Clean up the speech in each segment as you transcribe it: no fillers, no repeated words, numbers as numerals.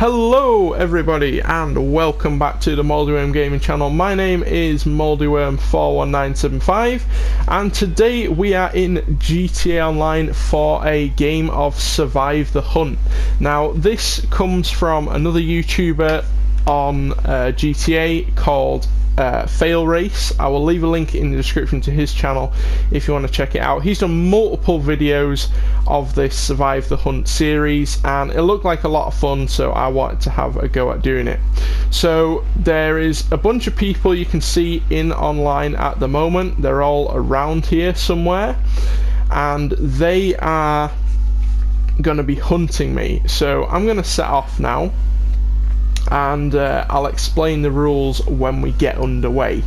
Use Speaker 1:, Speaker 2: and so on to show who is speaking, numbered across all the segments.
Speaker 1: Hello everybody and welcome back to the MoldyWorm gaming channel. My name is MoldyWorm41975 and today we are in GTA Online for a game of Survive the Hunt. Now this comes from another YouTuber on GTA called Fail Race. I will leave a link in the description to his channel if you want to check it out. He's done multiple videos of this Survive the Hunt series and it looked like a lot of fun, so I wanted to have a go at doing it. So there is a bunch of people you can see in online at the moment. They're all around here somewhere and they are going to be hunting me. So I'm going to set off now and I'll explain the rules when we get underway.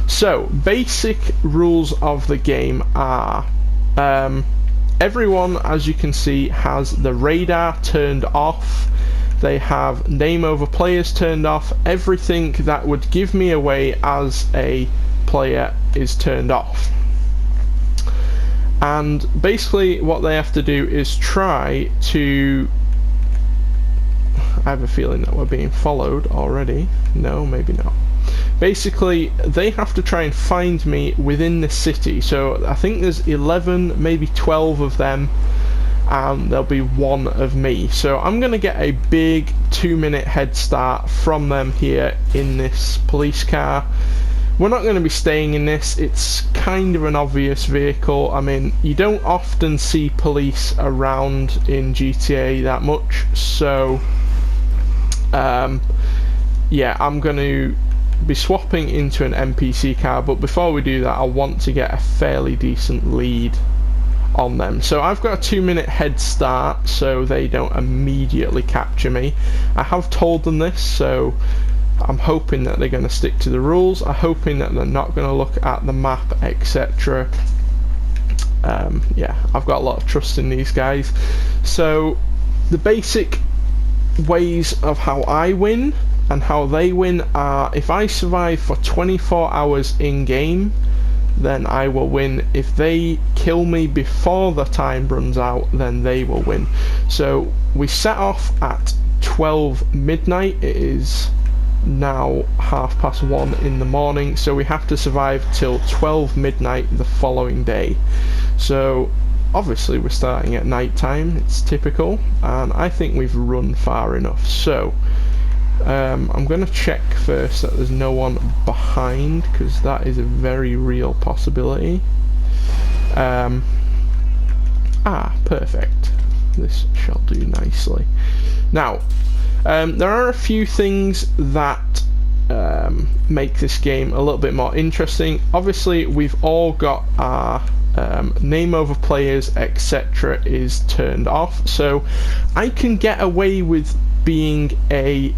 Speaker 1: So basic rules of the game are everyone, as you can see, has the radar turned off. They have name over players turned off. Everything that would give me away as a player is turned off. And basically what they have to do is try to... I have a feeling that we're being followed already. No, maybe not. Basically, they have to try and find me within the city. So I think there's 11, maybe 12 of them, and there'll be one of me. So I'm going to get a big 2-minute head start from them here in this police car. We're not going to be staying in this. It's kind of an obvious vehicle. I mean, you don't often see police around in GTA that much, so yeah, I'm going to be swapping into an NPC car, but before we do that I want to get a fairly decent lead on them. So I've got a 2-minute head start so they don't immediately capture me. I have told them this, so I'm hoping that they're going to stick to the rules. I'm hoping that they're not going to look at the map, etc. Yeah, I've got a lot of trust in these guys. So the basic ways of how I win and how they win are: if I survive for 24 hours in game, then I will win. If they kill me before the time runs out, then they will win. So we set off at 12 midnight. It is now 1:30 in the morning, so we have to survive till 12 midnight the following day. So obviously we're starting at night time, it's typical, and I think we've run far enough. So I'm going to check first that there's no one behind, because that is a very real possibility. Perfect. This shall do nicely. Now there are a few things that make this game a little bit more interesting. Obviously we've all got our name over players, etc. is turned off, so I can get away with being an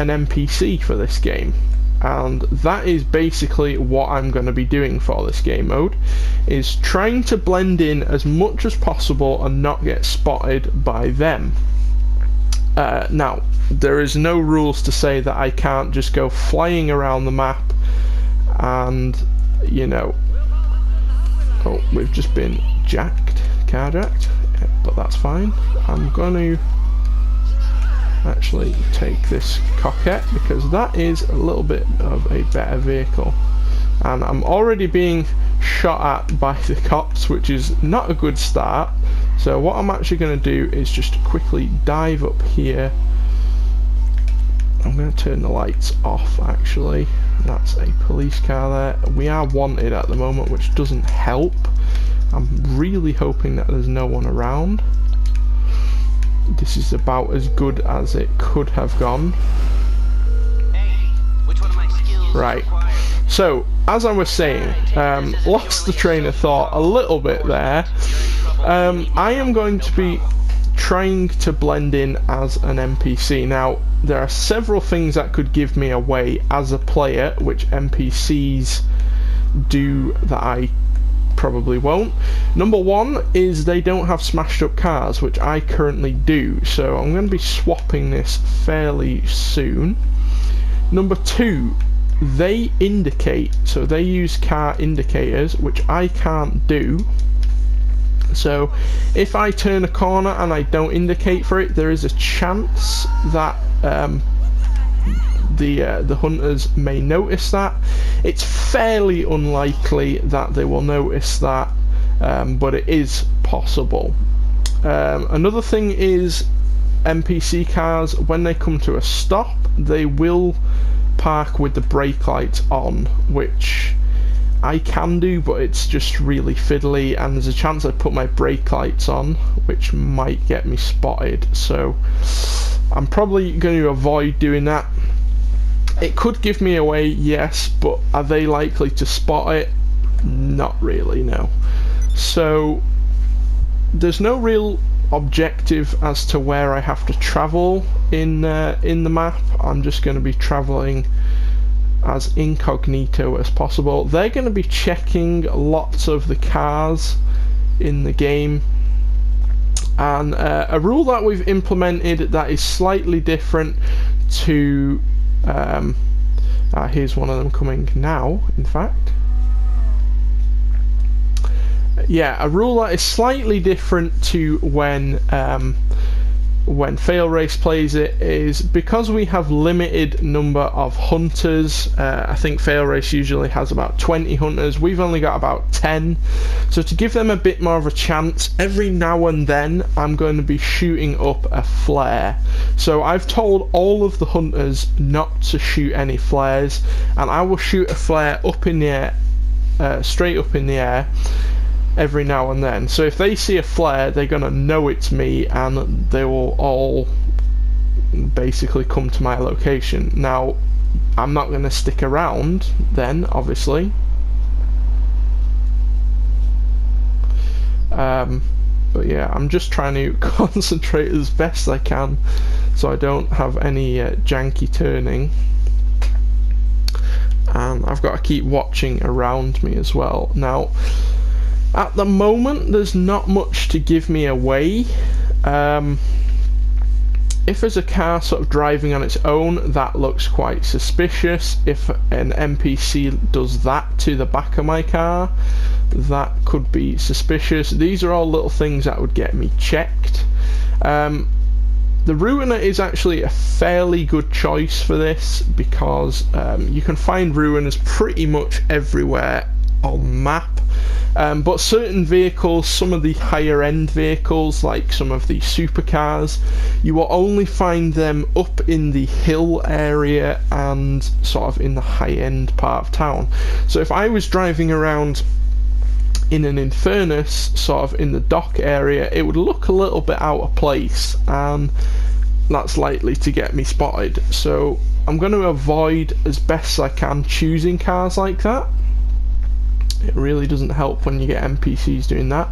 Speaker 1: NPC for this game, and that is basically what I'm going to be doing for this game mode, is trying to blend in as much as possible and not get spotted by them. Now there is no rules to say that I can't just go flying around the map and, you know... Oh, we've just been carjacked, but that's fine. I'm going to actually take this Coquette because that is a little bit of a better vehicle. And I'm already being shot at by the cops, which is not a good start. So what I'm actually going to do is just quickly dive up here. I'm going to turn the lights off actually. That's a police car there. We are wanted at the moment, which doesn't help. I'm really hoping that there's no one around. This is about as good as it could have gone. Right, so as I was saying, lost the train of thought a little bit there. I am going to be trying to blend in as an NPC. Now there are several things that could give me away as a player, which NPCs do that I probably won't. Number one is they don't have smashed up cars, which I currently do, so I'm going to be swapping this fairly soon. Number two, they indicate, so they use car indicators, which I can't do. So if I turn a corner and I don't indicate for it, there is a chance that the hunters may notice that. It's fairly unlikely that they will notice that, but it is possible. Another thing is NPC cars, when they come to a stop, they will park with the brake lights on, which I can do, but it's just really fiddly, and there's a chance I put my brake lights on, which might get me spotted, so I'm probably going to avoid doing that. It could give me away, yes, but are they likely to spot it? Not really, no. So there's no real objective as to where I have to travel in the map. I'm just going to be traveling as incognito as possible. They're going to be checking lots of the cars in the game, and a rule that we've implemented that is slightly different to here's one of them coming now, in fact. Yeah, a rule that is slightly different to when Fail Race plays it is because we have limited number of hunters. I think Fail Race usually has about 20 hunters. We've only got about 10. So to give them a bit more of a chance, every now and then I'm going to be shooting up a flare. So I've told all of the hunters not to shoot any flares, and I will shoot a flare up in the air, straight up in the air, every now and then. So if they see a flare, they're gonna know it's me, and they will all basically come to my location. Now, I'm not gonna stick around then, obviously. But yeah, I'm just trying to concentrate as best I can so I don't have any janky turning. And I've got to keep watching around me as well. Now, at the moment, there's not much to give me away. If there's a car sort of driving on its own, that looks quite suspicious. If an NPC does that to the back of my car, that could be suspicious. These are all little things that would get me checked. The Ruiner is actually a fairly good choice for this because you can find Ruiners pretty much everywhere on map. But certain vehicles, some of the higher end vehicles, like some of the supercars, you will only find them up in the hill area and sort of in the high end part of town. So if I was driving around in an Infernus, sort of in the dock area, it would look a little bit out of place, and that's likely to get me spotted. So I'm going to avoid as best I can choosing cars like that. It really doesn't help when you get NPCs doing that,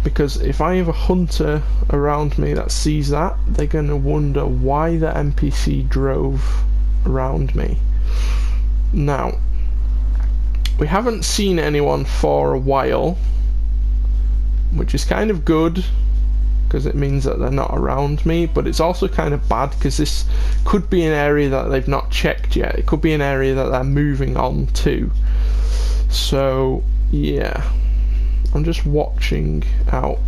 Speaker 1: because if I have a hunter around me that sees that, they're going to wonder why the NPC drove around me. Now, we haven't seen anyone for a while, which is kind of good because it means that they're not around me, but it's also kind of bad because this could be an area that they've not checked yet. It could be an area that they're moving on to. So yeah, I'm just watching out.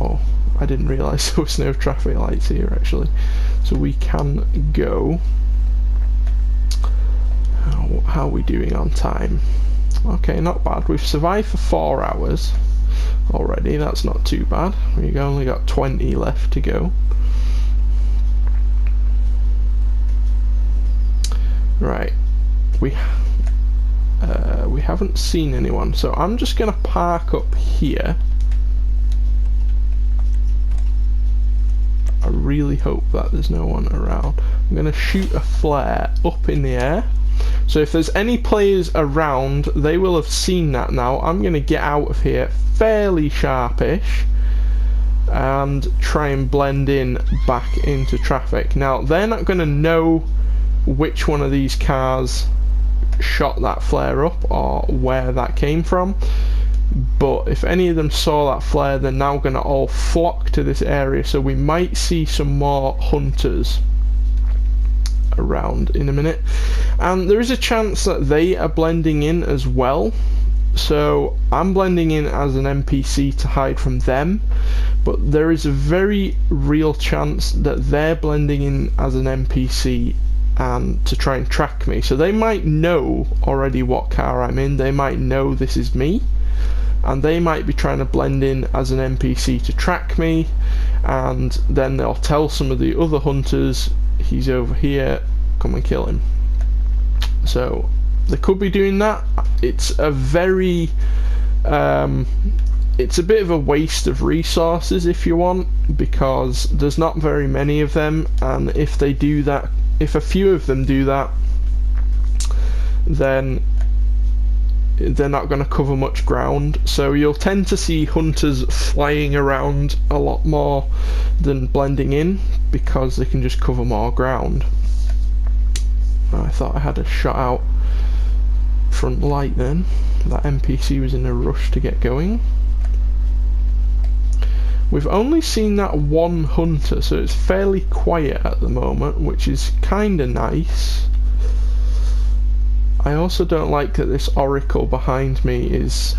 Speaker 1: Oh, I didn't realise there was no traffic lights here actually, so we can go. How are we doing on time? Okay, not bad. We've survived for 4 hours already. That's not too bad. We've only got 20 left to go. Right, we haven't seen anyone, so I'm just gonna park up here. I really hope that there's no one around. I'm gonna shoot a flare up in the air, so if there's any players around, they will have seen that now. I'm gonna get out of here fairly sharpish and try and blend in back into traffic. Now, they're not gonna know which one of these cars shot that flare up or where that came from, but if any of them saw that flare, they're now going to all flock to this area, so we might see some more hunters around in a minute, and there is a chance that they are blending in as well. So I'm blending in as an NPC to hide from them, but there is a very real chance that they're blending in as an NPC and to try and track me. So they might know already what car I'm in, they might know this is me, and they might be trying to blend in as an NPC to track me, and then they'll tell some of the other hunters, he's over here, come and kill him. So they could be doing that. It's a very it's a bit of a waste of resources if you want, because there's not very many of them, and if they do that, if a few of them do that, then they're not going to cover much ground. So you'll tend to see hunters flying around a lot more than blending in, because they can just cover more ground. I thought I had a shot out front light then. That NPC was in a rush to get going. We've only seen that one hunter, so it's fairly quiet at the moment, which is kinda nice. I also don't like that this oracle behind me is...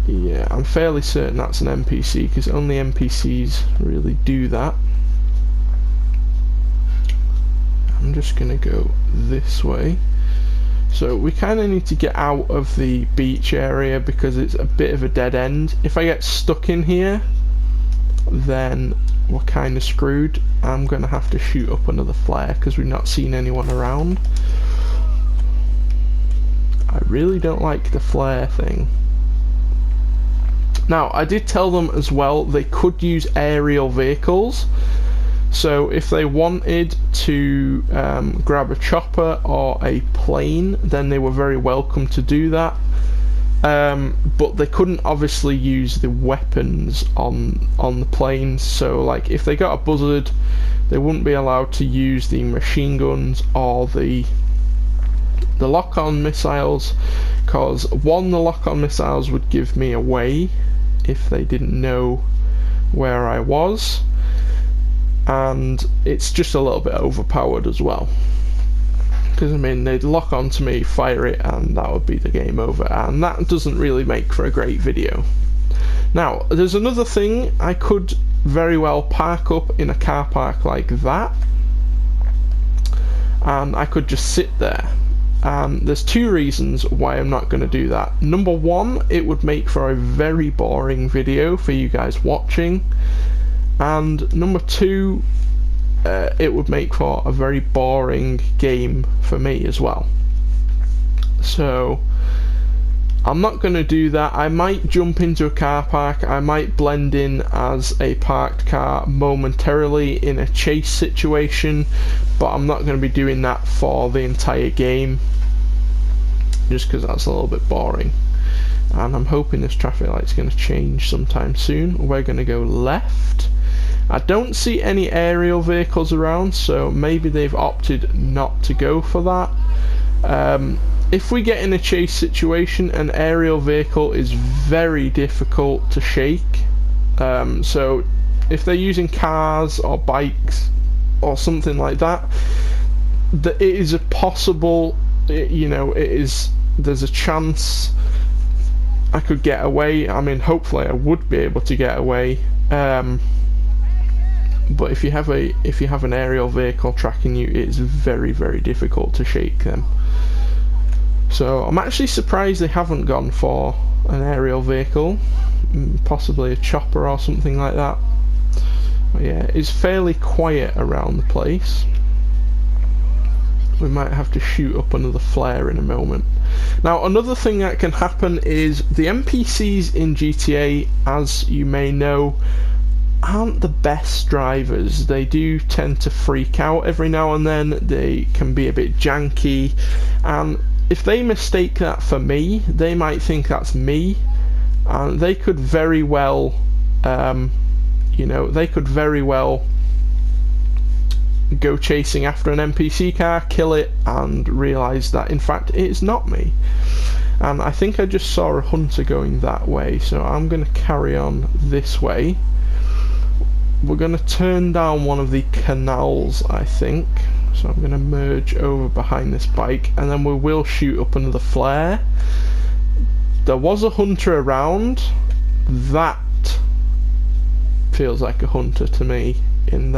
Speaker 1: yeah, I'm fairly certain that's an NPC, because only NPCs really do that. I'm just gonna go this way. So we kind of need to get out of the beach area because it's a bit of a dead end. If I get stuck in here, then we're kind of screwed. I'm gonna have to shoot up another flare because we've not seen anyone around. I really don't like the flare thing. Now, I did tell them as well they could use aerial vehicles. So if they wanted to grab a chopper or a plane, then they were very welcome to do that. But they couldn't obviously use the weapons on the planes. So like if they got a buzzard, they wouldn't be allowed to use the machine guns or the lock-on missiles, because one, the lock-on missiles would give me away if they didn't know where I was, and it's just a little bit overpowered as well, because I mean they'd lock onto me, fire it, and that would be the game over, and that doesn't really make for a great video. Now there's another thing, I could very well park up in a car park like that, and I could just sit there. There's two reasons why I'm not going to do that. Number one, it would make for a very boring video for you guys watching, and number two, it would make for a very boring game for me as well. So I'm not going to do that. I might jump into a car park, I might blend in as a parked car momentarily in a chase situation, but I'm not going to be doing that for the entire game, just because that's a little bit boring. And I'm hoping this traffic light's going to change sometime soon. We're going to go left. I don't see any aerial vehicles around, so maybe they've opted not to go for that. If we get in a chase situation, an aerial vehicle is very difficult to shake. So if they're using cars or bikes or something like that, it is a possible, you know, there's a chance I could get away. I mean, hopefully I would be able to get away. But if you have an aerial vehicle tracking you, it's very, very difficult to shake them. So I'm actually surprised they haven't gone for an aerial vehicle, possibly a chopper or something like that. But yeah, it's fairly quiet around the place. We might have to shoot up another flare in a moment. Now another thing that can happen is the NPCs in GTA, as you may know, aren't the best drivers. They do tend to freak out every now and then. They can be a bit janky, and if they mistake that for me, they might think that's me, and they could very well, you know, they could very well go chasing after an NPC car, kill it, and realise that in fact it's not me. And I think I just saw a hunter going that way, so I'm going to carry on this way. We're going to turn down one of the canals, I think. So I'm going to merge over behind this bike, and then we will shoot up another flare. There was a hunter around. That feels like a hunter to me on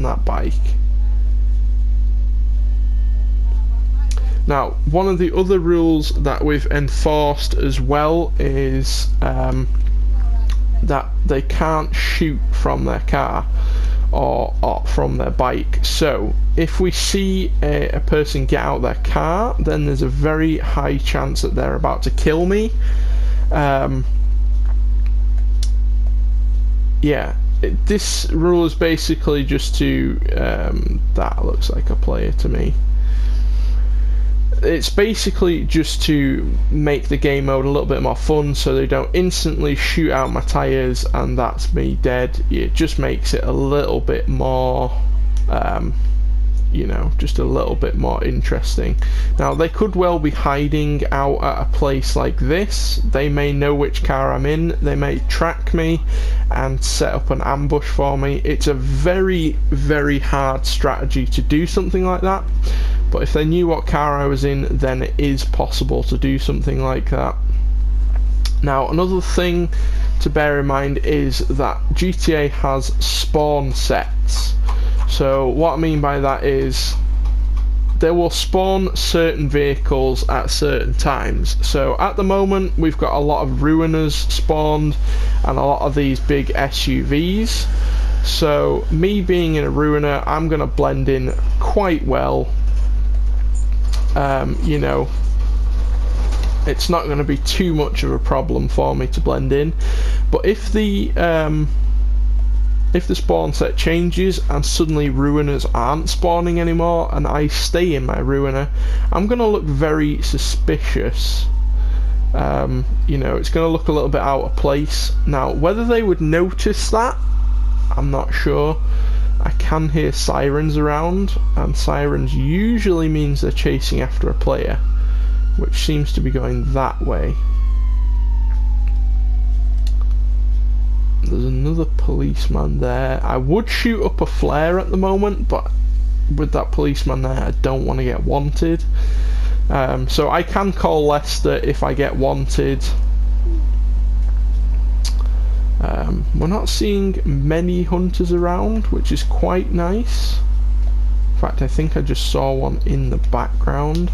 Speaker 1: that bike. Now, one of the other rules that we've enforced as well is that they can't shoot from their car or from their bike. So if we see a person get out their car, then there's a very high chance that they're about to kill me. Yeah, this rule is basically just to that looks like a player to me. It's basically just to make the game mode a little bit more fun, so they don't instantly shoot out my tyres and that's me dead. It just makes it a little bit more you know, just a little bit more interesting. Now, they could well be hiding out at a place like this. They may know which car I'm in. They may track me and set up an ambush for me. It's a very, very hard strategy to do something like that. But if they knew what car I was in, then it is possible to do something like that. Now, another thing to bear in mind is that GTA has spawn sets. So what I mean by that is they will spawn certain vehicles at certain times. So at the moment we've got a lot of ruiners spawned and a lot of these big SUVs. So me being in a ruiner, I'm going to blend in quite well. You know, it's not going to be too much of a problem for me to blend in. But if the spawn set changes and suddenly ruiners aren't spawning anymore and I stay in my ruiner, I'm going to look very suspicious. You know, it's going to look a little bit out of place. Now, whether they would notice that, I'm not sure. I can hear sirens around, and sirens usually means they're chasing after a player, which seems to be going that way. There's another policeman there. I would shoot up a flare at the moment, but with that policeman there, I don't want to get wanted. So I can call Leicester if I get wanted. We're not seeing many hunters around, which is quite nice. In fact, I think I just saw one in the background.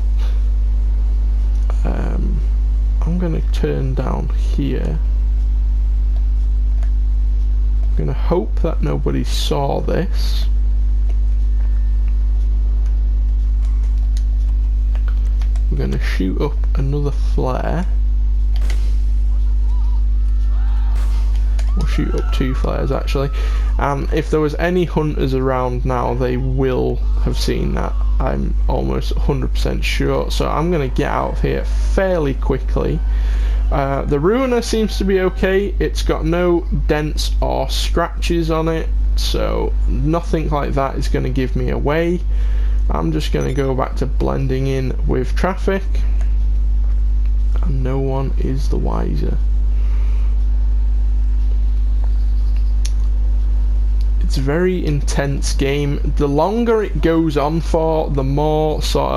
Speaker 1: I'm going to turn down here. I'm going to hope that nobody saw this. We're going to shoot up another flare. We'll shoot up 2 flares actually, and if there was any hunters around now, they will have seen that. I'm almost 100% sure, so I'm going to get out of here fairly quickly. The ruiner seems to be okay. It's got no dents or scratches on it, so nothing like that is going to give me away. I'm just going to go back to blending in with traffic, and no one is the wiser. It's a very intense game. The longer it goes on for, the more sort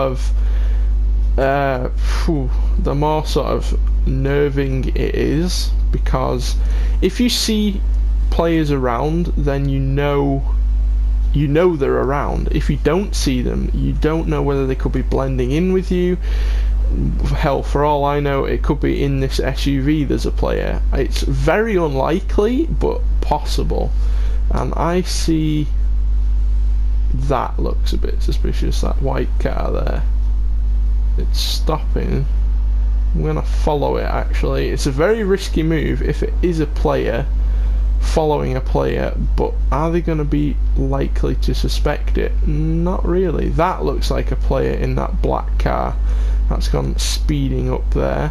Speaker 1: of nerving it is, because if you see players around, then you know they're around. If you don't see them, you don't know whether they could be blending in with you. Hell, for all I know, it could be in this SUV there's a player. It's very unlikely, but possible. And I see that looks a bit suspicious, that white car there. It's stopping. I'm going to follow it actually. It's a very risky move if it is a player following a player, but are they going to be likely to suspect it? Not really. That looks like a player in that black car. That's gone speeding up there.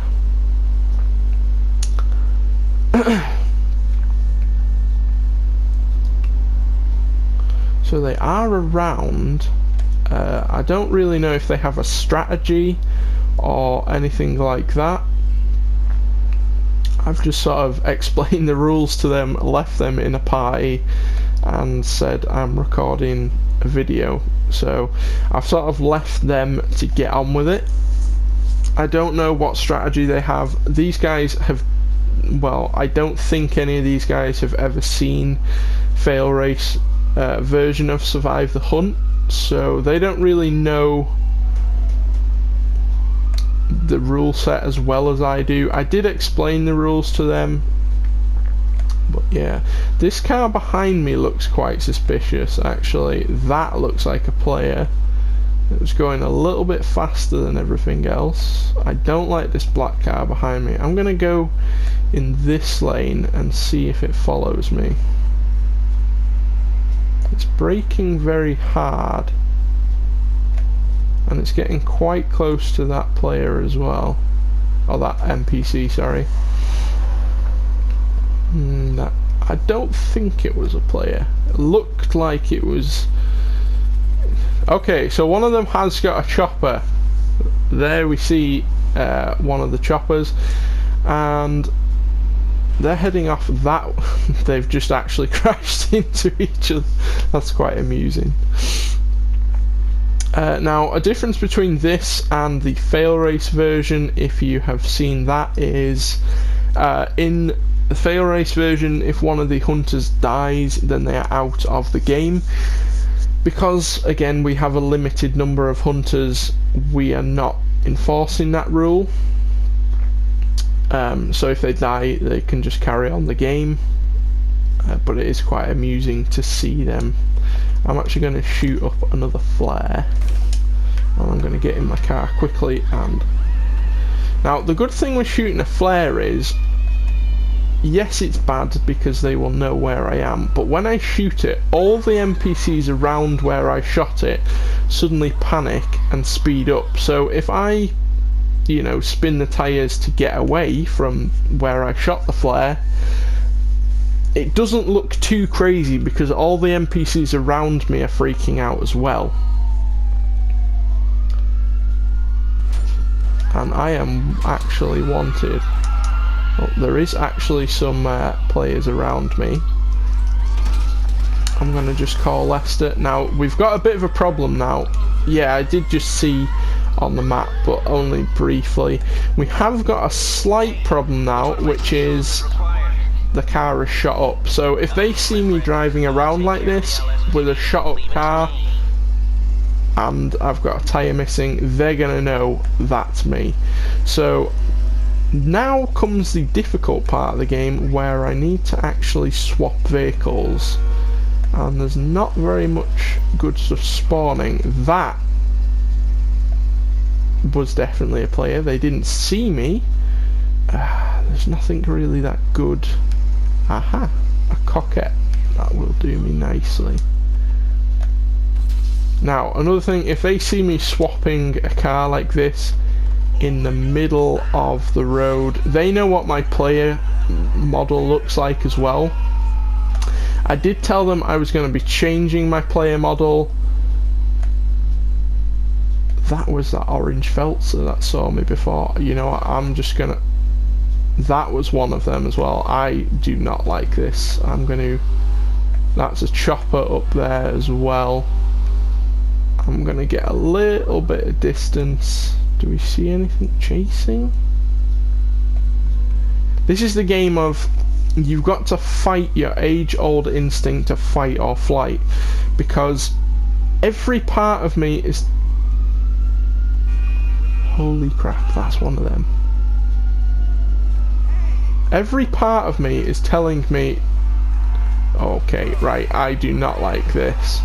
Speaker 1: So they are around. I don't really know if they have a strategy or anything like that. I've just sort of explained the rules to them, left them in a party, and said I'm recording a video. So I've sort of left them to get on with it. I don't know what strategy they have. These guys have, well, I don't think any of these guys have ever seen fail race version of Survive the Hunt, so they don't really know the rule set as well as I do. I did explain the rules to them, but yeah, this car behind me looks quite suspicious actually. That looks like a player. It was going a little bit faster than everything else. I don't like this black car behind me. I'm gonna go in this lane and see if it follows me. It's braking very hard, and it's getting quite close to that player as well. Oh, that NPC, sorry. I don't think it was a player. It looked like it was. Okay, so one of them has got a chopper. There we see one of the choppers, and they're heading off that. They've just actually crashed into each other. That's quite amusing. Now, a difference between this and the fail race version, if you have seen that, is in the fail race version, if one of the hunters dies, then they are out of the game. Because, again, we have a limited number of hunters, we are not enforcing that rule. So if they die, they can just carry on the game. But it is quite amusing to see them. I'm actually going to shoot up another flare. And I'm going to get in my car quickly. And now, the good thing with shooting a flare is, yes, it's bad because they will know where I am, but when I shoot it, all the NPCs around where I shot it suddenly panic and speed up. So if I, you know, spin the tyres to get away from where I shot the flare, it doesn't look too crazy because all the NPCs around me are freaking out as well. And I am actually wanted. Well, there is actually some players around me. I'm going to just call Leicester. Now, we've got a bit of a problem now. Yeah, I did just see on the map, but only briefly. We have got a slight problem now, which is the car is shot up. So if they see me driving around like this with a shot up car and I've got a tyre missing, they're going to know that's me. So now comes the difficult part of the game where I need to actually swap vehicles, and there's not very much good stuff spawning. That was definitely a player. They didn't see me. There's nothing really that good. Aha, a coquette. That will do me nicely. Now, another thing, if they see me swapping a car like this in the middle of the road, they know what my player model looks like as well. I did tell them I was going to be changing my player model. That was that orange Feltzer that saw me before. You know what, I'm just gonna, that was one of them as well. I do not like this. I'm gonna, that's a chopper up there as well. I'm gonna get a little bit of distance. Do we see anything chasing? This is the game of, you've got to fight your age-old instinct to fight or flight, because every part of me is, holy crap, that's one of them. Every part of me is telling me, okay, right, I do not like this.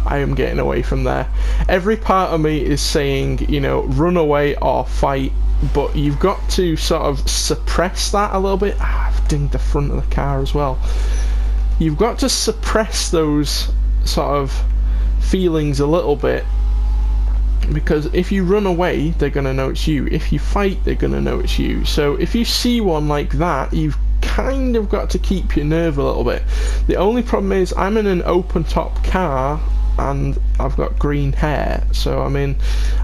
Speaker 1: I am getting away from there. Every part of me is saying, you know, run away or fight, but you've got to sort of suppress that a little bit. I've dinged the front of the car as well. You've got to suppress those sort of feelings a little bit, because if you run away, they're going to know it's you. If you fight, they're going to know it's you. So if you see one like that, you've kind of got to keep your nerve a little bit. The only problem is I'm in an open top car and I've got green hair, so I mean,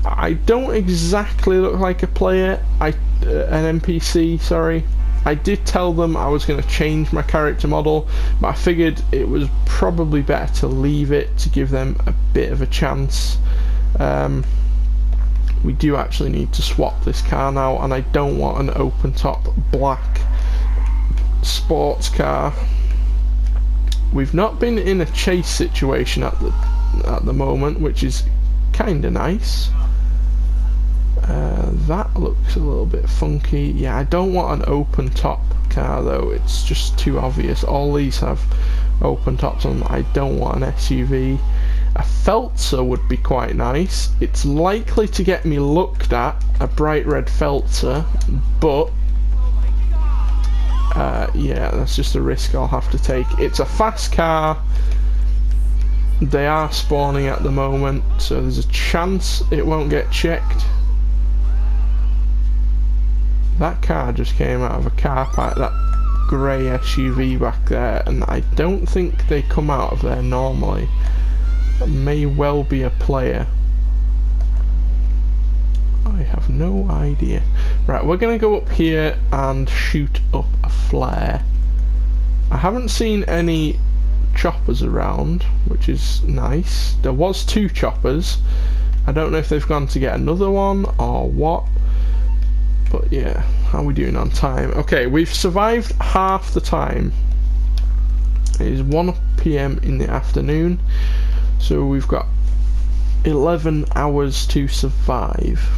Speaker 1: I don't exactly look like a player, an NPC, sorry. I did tell them I was going to change my character model, but I figured it was probably better to leave it to give them a bit of a chance. we do actually need to swap this car now, and I don't want an open top black sports car. We've not been in a chase situation at the moment, which is kind of nice. That looks a little bit funky. Yeah, I don't want an open top car though, it's just too obvious. All these have open tops on. I don't want an SUV. A Feltzer would be quite nice. It's likely to get me looked at, a bright red Feltzer, but yeah, that's just a risk I'll have to take. It's a fast car. They are spawning at the moment, so there's a chance it won't get checked. That car just came out of a car park, that grey SUV back there, and I don't think they come out of there normally. That may well be a player. I have no idea. Right, we're going to go up here and shoot up a flare. I haven't seen any choppers around, which is nice. There was 2 choppers. I don't know if they've gone to get another one or what. But yeah, how are we doing on time? Okay, we've survived half the time. It is 1 PM in the afternoon, so we've got 11 hours to survive.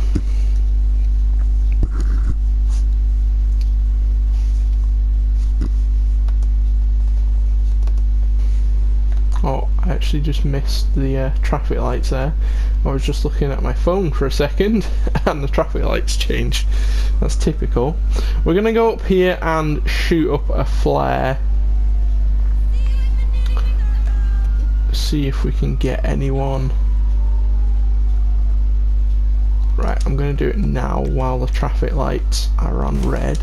Speaker 1: Oh, I actually just missed the traffic lights there. I was just looking at my phone for a second and the traffic lights changed. That's typical. We're going to go up here and shoot up a flare. See if we can get anyone. Right, I'm going to do it now while the traffic lights are on red.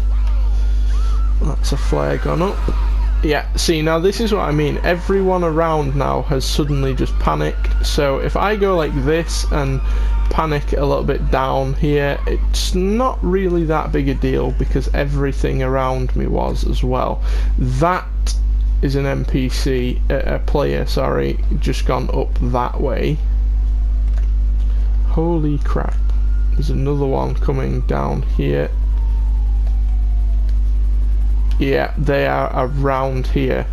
Speaker 1: That's a flare gone up. Yeah, see, now this is what I mean. Everyone around now has suddenly just panicked. So if I go like this and panic a little bit down here, it's not really that big a deal because everything around me was as well. That is an NPC, a player, sorry, just gone up that way. Holy crap. There's another one coming down here. Yeah, they are around here.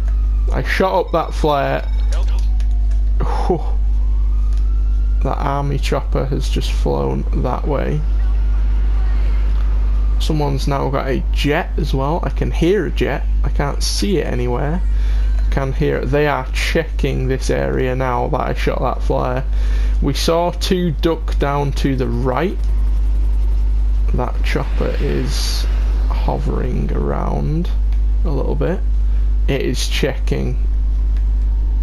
Speaker 1: I shot up that flare. Oh, that army chopper has just flown that way. Someone's now got a jet as well. I can hear a jet. I can't see it anywhere. I can hear it. They are checking this area now that I shot that flare. We saw 2 duck down to the right. That chopper is hovering around a little bit. It is checking.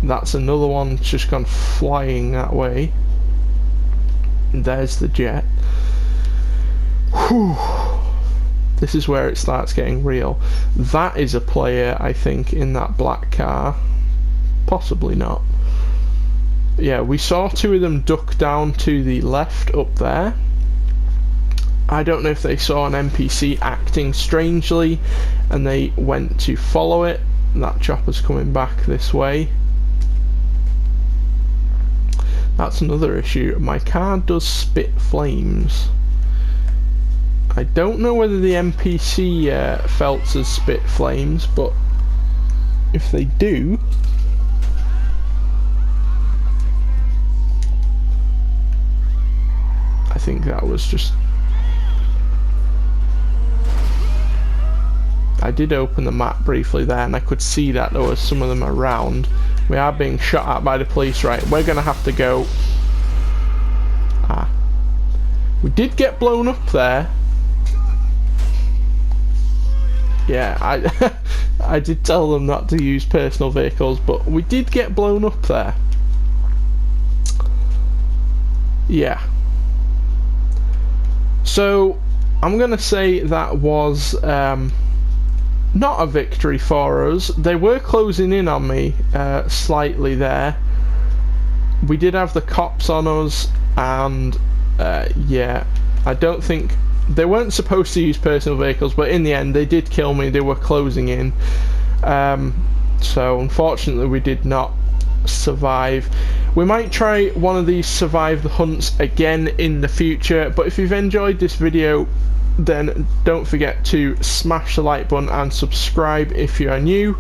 Speaker 1: That's another one just gone flying that way. There's the jet. Whew. This is where it starts getting real. That is a player, I think, in that black car. Possibly not. Yeah, we saw 2 of them duck down to the left up there. I don't know if they saw an NPC acting strangely and they went to follow it. That chopper's coming back this way. That's another issue. My car does spit flames. I don't know whether the NPC Feltzers spit flames, but if they do, I think that was just... I did open the map briefly there and I could see that there was some of them around. We are being shot at by the police. Right, we're gonna have to go. Ah, we did get blown up there. Yeah, I did tell them not to use personal vehicles, but we did get blown up there. Yeah. So I'm gonna say that was not a victory for us. They were closing in on me slightly there. We did have the cops on us, and yeah, I don't think they weren't supposed to use personal vehicles, but in the end they did kill me. They were closing in, so unfortunately we did not survive. We might try one of these survive the hunts again in the future, but if you've enjoyed this video, then don't forget to smash the like button and subscribe if you are new,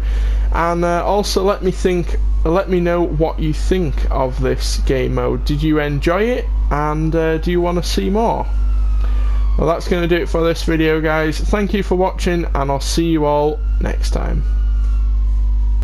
Speaker 1: and also let me know what you think of this game mode. Did you enjoy it, and do you want to see more? Well, that's going to do it for this video, guys. Thank you for watching, and I'll see you all next time.